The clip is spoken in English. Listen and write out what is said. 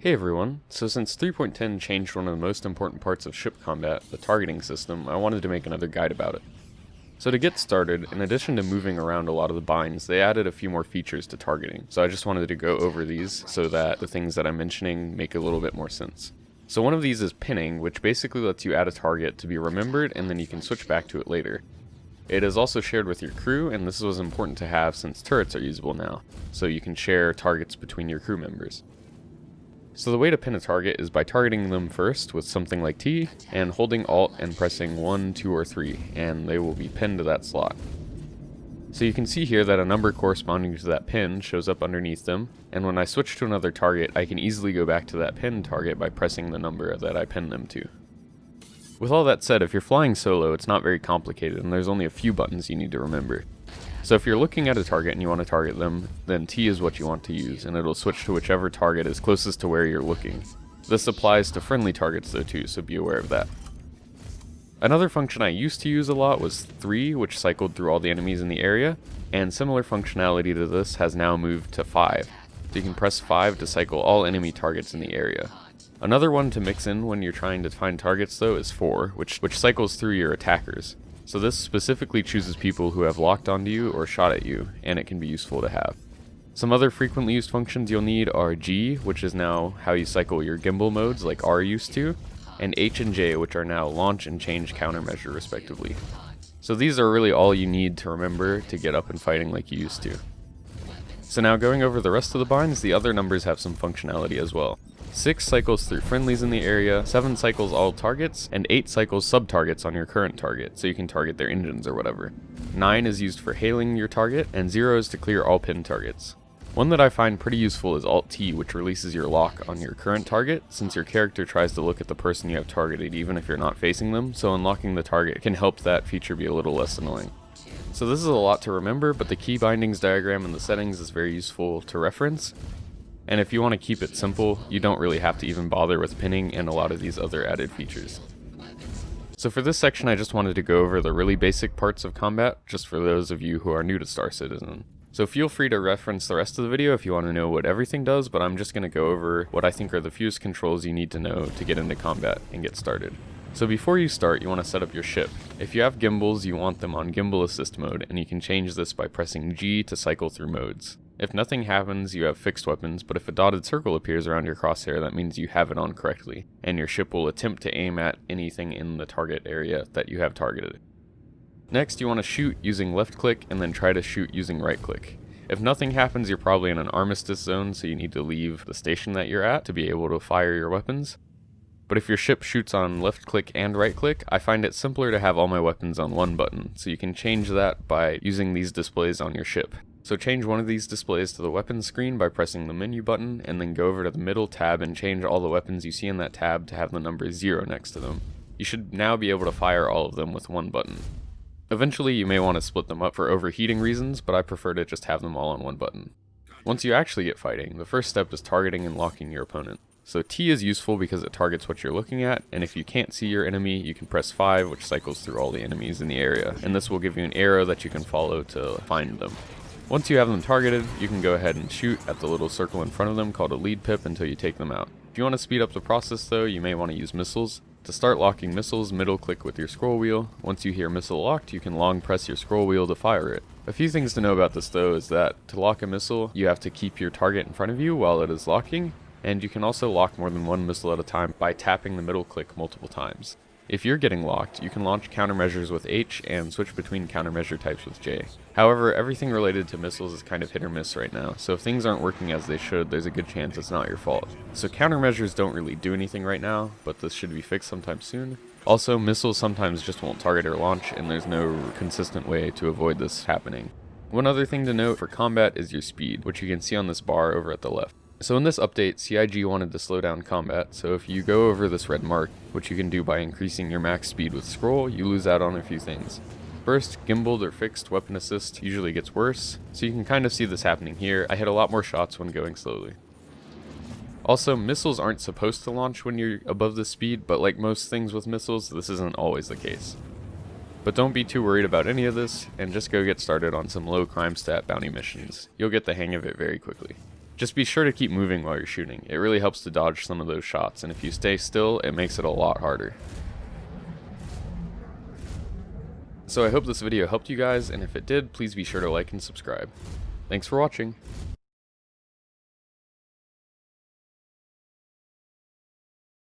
Hey everyone, so since 3.10 changed one of the most important parts of ship combat, the targeting system, I wanted to make another guide about it. So to get started, in addition to moving around a lot of the binds, they added a few more features to targeting, so I just wanted to go over these so that the things that I'm mentioning make a little bit more sense. So one of these is pinning, which basically lets you add a target to be remembered and then you can switch back to it later. It is also shared with your crew, and this was important to have since turrets are usable now, so you can share targets between your crew members. So the way to pin a target is by targeting them first with something like T, and holding Alt and pressing 1, 2, or 3, and they will be pinned to that slot. So you can see here that a number corresponding to that pin shows up underneath them, and when I switch to another target, I can easily go back to that pinned target by pressing the number that I pinned them to. With all that said, if you're flying solo, it's not very complicated, and there's only a few buttons you need to remember. So if you're looking at a target and you want to target them, then T is what you want to use, and it'll switch to whichever target is closest to where you're looking. This applies to friendly targets though too, so be aware of that. Another function I used to use a lot was 3, which cycled through all the enemies in the area, and similar functionality to this has now moved to 5. So you can press 5 to cycle all enemy targets in the area. Another one to mix in when you're trying to find targets though is 4, which cycles through your attackers. So this specifically chooses people who have locked onto you or shot at you, and it can be useful to have. Some other frequently used functions you'll need are G, which is now how you cycle your gimbal modes like R used to, and H and J, which are now launch and change countermeasure respectively. So these are really all you need to remember to get up and fighting like you used to. So now going over the rest of the binds, the other numbers have some functionality as well. 6 cycles through friendlies in the area, 7 cycles all targets, and 8 cycles sub-targets on your current target, so you can target their engines or whatever. 9 is used for hailing your target, and 0 is to clear all pinned targets. One that I find pretty useful is Alt-T, which releases your lock on your current target, since your character tries to look at the person you have targeted even if you're not facing them, so unlocking the target can help that feature be a little less annoying. So this is a lot to remember, but the key bindings diagram in the settings is very useful to reference. And if you want to keep it simple, you don't really have to even bother with pinning and a lot of these other added features. So for this section, I just wanted to go over the really basic parts of combat, just for those of you who are new to Star Citizen. So feel free to reference the rest of the video if you want to know what everything does, but I'm just going to go over what I think are the fewest controls you need to know to get into combat and get started. So before you start, you want to set up your ship. If you have gimbals, you want them on gimbal assist mode, and you can change this by pressing G to cycle through modes. If nothing happens, you have fixed weapons, but if a dotted circle appears around your crosshair, that means you have it on correctly, and your ship will attempt to aim at anything in the target area that you have targeted. Next, you want to shoot using left click, and then try to shoot using right click. If nothing happens, you're probably in an armistice zone, so you need to leave the station that you're at to be able to fire your weapons. But if your ship shoots on left click and right click, I find it simpler to have all my weapons on one button, so you can change that by using these displays on your ship. So change one of these displays to the weapons screen by pressing the menu button, and then go over to the middle tab and change all the weapons you see in that tab to have the number 0 next to them. You should now be able to fire all of them with one button. Eventually you may want to split them up for overheating reasons, but I prefer to just have them all on one button. Once you actually get fighting, the first step is targeting and locking your opponent. So T is useful because it targets what you're looking at, and if you can't see your enemy, you can press 5, which cycles through all the enemies in the area, and this will give you an arrow that you can follow to find them. Once you have them targeted, you can go ahead and shoot at the little circle in front of them called a lead pip until you take them out. If you want to speed up the process though, you may want to use missiles. To start locking missiles, middle click with your scroll wheel. Once you hear missile locked, you can long press your scroll wheel to fire it. A few things to know about this though is that to lock a missile, you have to keep your target in front of you while it is locking, and you can also lock more than one missile at a time by tapping the middle click multiple times. If you're getting locked, you can launch countermeasures with H and switch between countermeasure types with J. However, everything related to missiles is kind of hit or miss right now, so if things aren't working as they should, there's a good chance it's not your fault. So countermeasures don't really do anything right now, but this should be fixed sometime soon. Also, missiles sometimes just won't target or launch, and there's no consistent way to avoid this happening. One other thing to note for combat is your speed, which you can see on this bar over at the left. So in this update, CIG wanted to slow down combat, so if you go over this red mark, which you can do by increasing your max speed with scroll, you lose out on a few things. First, gimbaled or fixed weapon assist usually gets worse, so you can kind of see this happening here. I hit a lot more shots when going slowly. Also, missiles aren't supposed to launch when you're above this speed, but like most things with missiles, this isn't always the case. But don't be too worried about any of this, and just go get started on some low crime stat bounty missions. You'll get the hang of it very quickly. Just be sure to keep moving while you're shooting. It really helps to dodge some of those shots, and if you stay still, it makes it a lot harder. So I hope this video helped you guys, and if it did, please be sure to like and subscribe. Thanks for watching.